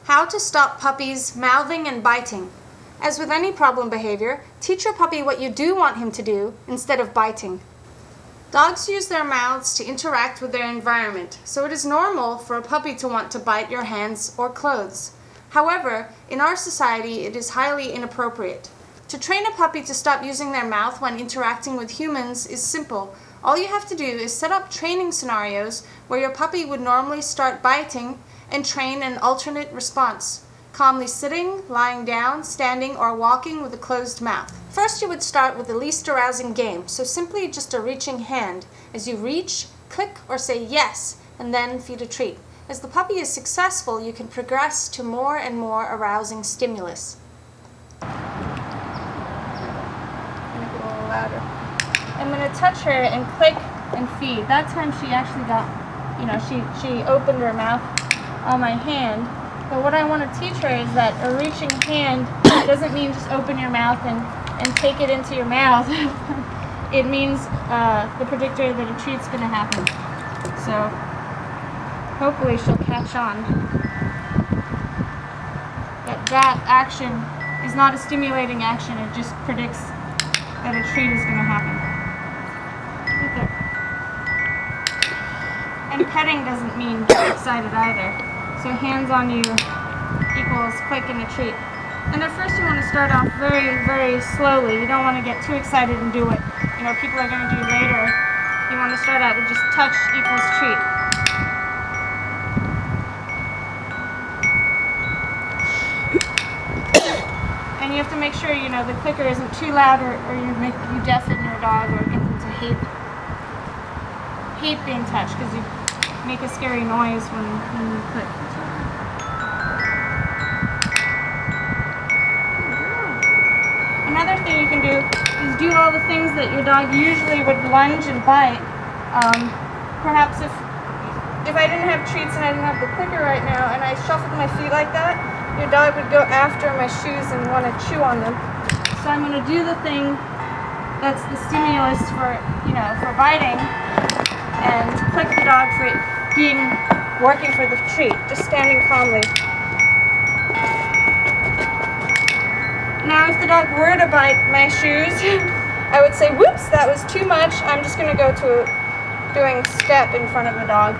How to stop puppies mouthing and biting. As with any problem behavior, teach your puppy what you do want him to do instead of biting. Dogs use their mouths to interact with their environment, so it is normal for a puppy to want to bite your hands or clothes. However, in our society, it is highly inappropriate. To train a puppy to stop using their mouth when interacting with humans is simple. All you have to do is set up training scenarios where your puppy would normally start biting and train an alternate response, calmly sitting, lying down, standing, or walking with a closed mouth. First, you would start with the least arousing game, so simply just a reaching hand. As you reach, click or say yes, and then feed a treat. As the puppy is successful, you can progress to more and more arousing stimulus. I'm gonna go a little louder. I'm gonna touch her and click and feed. That time she actually got, she opened her mouth on my hand. But what I want to teach her is that a reaching hand doesn't mean just open your mouth and take it into your mouth. It means the predictor that a treat's going to happen. So hopefully she'll catch on. That action is not a stimulating action, it just predicts that a treat is going to happen. Right there. And petting doesn't mean get excited either. So hands on you equals click and a treat. And at first you want to start off very, very slowly. You don't want to get too excited and do what people are going to do later. You want to start out with just touch equals treat. And you have to make sure the clicker isn't too loud or you deafen your dog or get them to hate being touched because you make a scary noise when you click. Another thing you can do is do all the things that your dog usually would lunge and bite. Perhaps if I didn't have treats and I didn't have the clicker right now and I shuffled my feet like that, your dog would go after my shoes and want to chew on them. So I'm going to do the thing that's the stimulus for biting and click the dog for working for the treat, just standing calmly. Now if the dog were to bite my shoes, I would say, whoops, that was too much. I'm just going to go to doing step in front of the dog.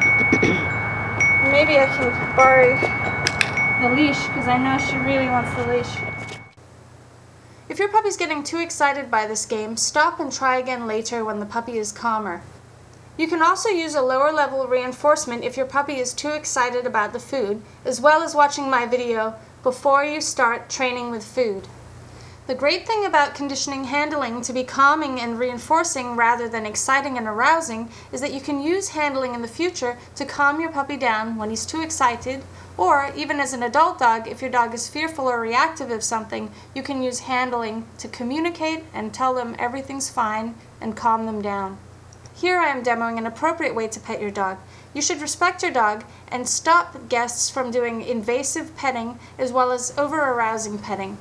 Maybe I can borrow the leash because I know she really wants the leash. If your puppy's getting too excited by this game, stop and try again later when the puppy is calmer. You can also use a lower level reinforcement if your puppy is too excited about the food, as well as watching my video before you start training with food. The great thing about conditioning handling to be calming and reinforcing rather than exciting and arousing is that you can use handling in the future to calm your puppy down when he's too excited, or even as an adult dog, if your dog is fearful or reactive of something, you can use handling to communicate and tell them everything's fine and calm them down. Here I am demoing an appropriate way to pet your dog. You should respect your dog and stop guests from doing invasive petting as well as over-arousing petting.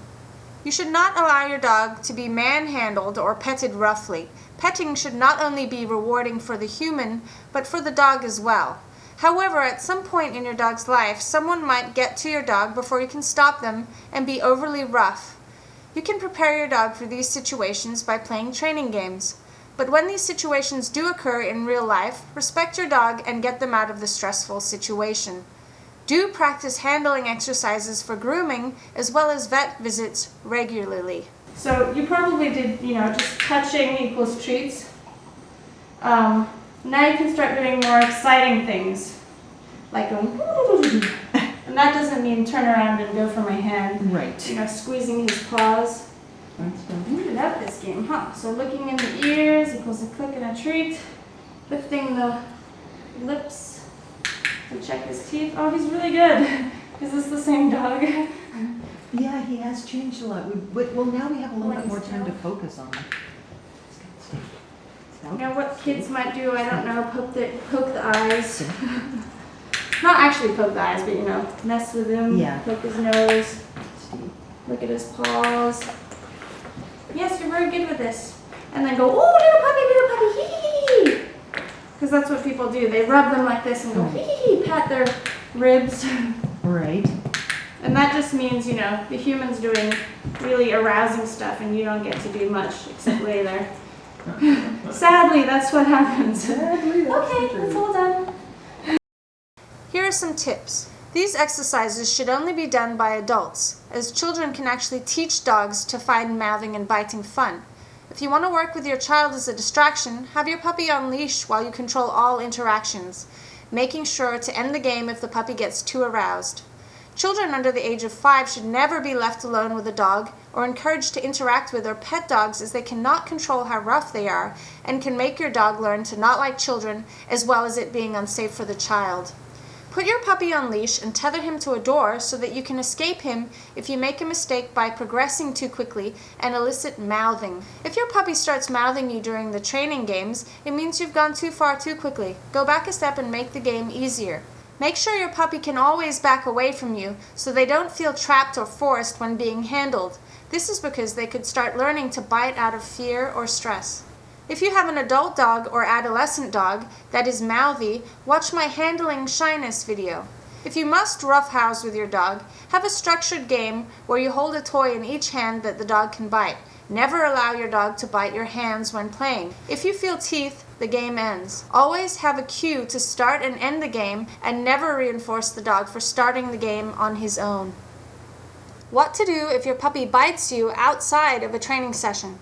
You should not allow your dog to be manhandled or petted roughly. Petting should not only be rewarding for the human, but for the dog as well. However, at some point in your dog's life, someone might get to your dog before you can stop them and be overly rough. You can prepare your dog for these situations by playing training games. But when these situations do occur in real life, respect your dog and get them out of the stressful situation. Do practice handling exercises for grooming as well as vet visits regularly. So you probably did, just touching equals treats. Now you can start doing more exciting things, like going, and that doesn't mean turn around and go for my hand. Right. Squeezing his paws. Booted up this game, huh? So looking in the ears equals a click and a treat. Lifting the lips to check his teeth. Oh, he's really good. Is this the same dog? Yeah, he has changed a lot. Well, now we have a little bit more time to focus on him. What kids might do, I don't know, poke the eyes. Not actually poke the eyes, but mess with him, poke his nose, look at his paws. Yes, you're very good with this. And then go, oh, little puppy, hee hee hee. Because that's what people do. They rub them like this and go, hee hee hee, pat their ribs. Right. And that just means, you know, the human's doing really arousing stuff and you don't get to do much except lay there. Sadly, that's what happens. Sadly, that's the Okay, truth. it's all done. Here are some tips. These exercises should only be done by adults, as children can actually teach dogs to find mouthing and biting fun. If you want to work with your child as a distraction, have your puppy on leash while you control all interactions, making sure to end the game if the puppy gets too aroused. Children under the age of 5 should never be left alone with a dog or encouraged to interact with or pet dogs, as they cannot control how rough they are and can make your dog learn to not like children, as well as it being unsafe for the child. Put your puppy on leash and tether him to a door so that you can escape him if you make a mistake by progressing too quickly and elicit mouthing. If your puppy starts mouthing you during the training games, it means you've gone too far too quickly. Go back a step and make the game easier. Make sure your puppy can always back away from you so they don't feel trapped or forced when being handled. This is because they could start learning to bite out of fear or stress. If you have an adult dog or adolescent dog that is mouthy, watch my handling shyness video. If you must roughhouse with your dog, have a structured game where you hold a toy in each hand that the dog can bite. Never allow your dog to bite your hands when playing. If you feel teeth, the game ends. Always have a cue to start and end the game, and never reinforce the dog for starting the game on his own. What to do if your puppy bites you outside of a training session.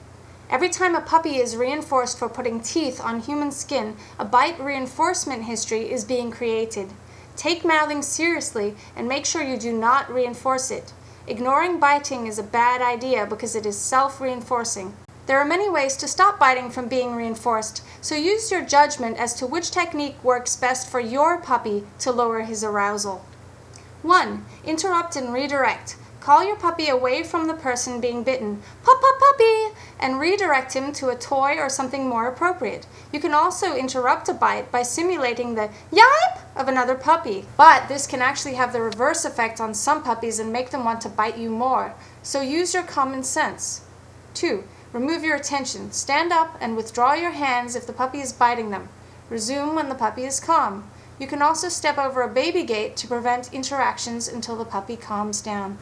Every time a puppy is reinforced for putting teeth on human skin, a bite reinforcement history is being created. Take mouthing seriously and make sure you do not reinforce it. Ignoring biting is a bad idea because it is self-reinforcing. There are many ways to stop biting from being reinforced, so use your judgment as to which technique works best for your puppy to lower his arousal. 1. Interrupt and redirect. Call your puppy away from the person being bitten, puppy, and redirect him to a toy or something more appropriate. You can also interrupt a bite by simulating the yipe of another puppy, but this can actually have the reverse effect on some puppies and make them want to bite you more, so use your common sense. 2. Remove your attention. Stand up and withdraw your hands if the puppy is biting them. Resume when the puppy is calm. You can also step over a baby gate to prevent interactions until the puppy calms down.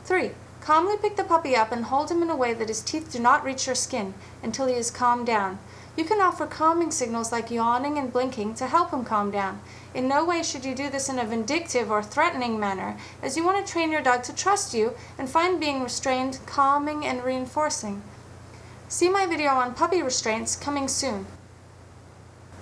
3. Calmly pick the puppy up and hold him in a way that his teeth do not reach your skin until he is calmed down. You can offer calming signals like yawning and blinking to help him calm down. In no way should you do this in a vindictive or threatening manner, as you want to train your dog to trust you and find being restrained calming and reinforcing. See my video on puppy restraints coming soon.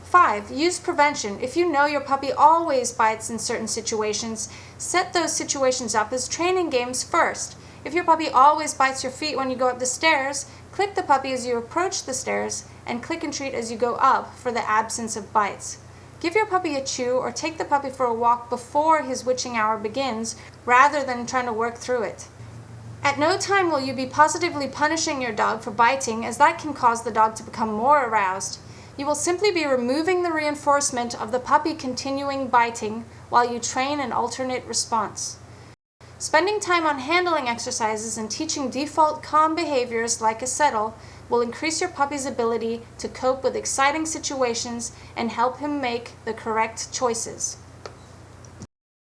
5. Use prevention. If you know your puppy always bites in certain situations, set those situations up as training games first. If your puppy always bites your feet when you go up the stairs, click the puppy as you approach the stairs and click and treat as you go up for the absence of bites. Give your puppy a chew or take the puppy for a walk before his witching hour begins, rather than trying to work through it. At no time will you be positively punishing your dog for biting, as that can cause the dog to become more aroused. You will simply be removing the reinforcement of the puppy continuing biting while you train an alternate response. Spending time on handling exercises and teaching default calm behaviors like a settle will increase your puppy's ability to cope with exciting situations and help him make the correct choices.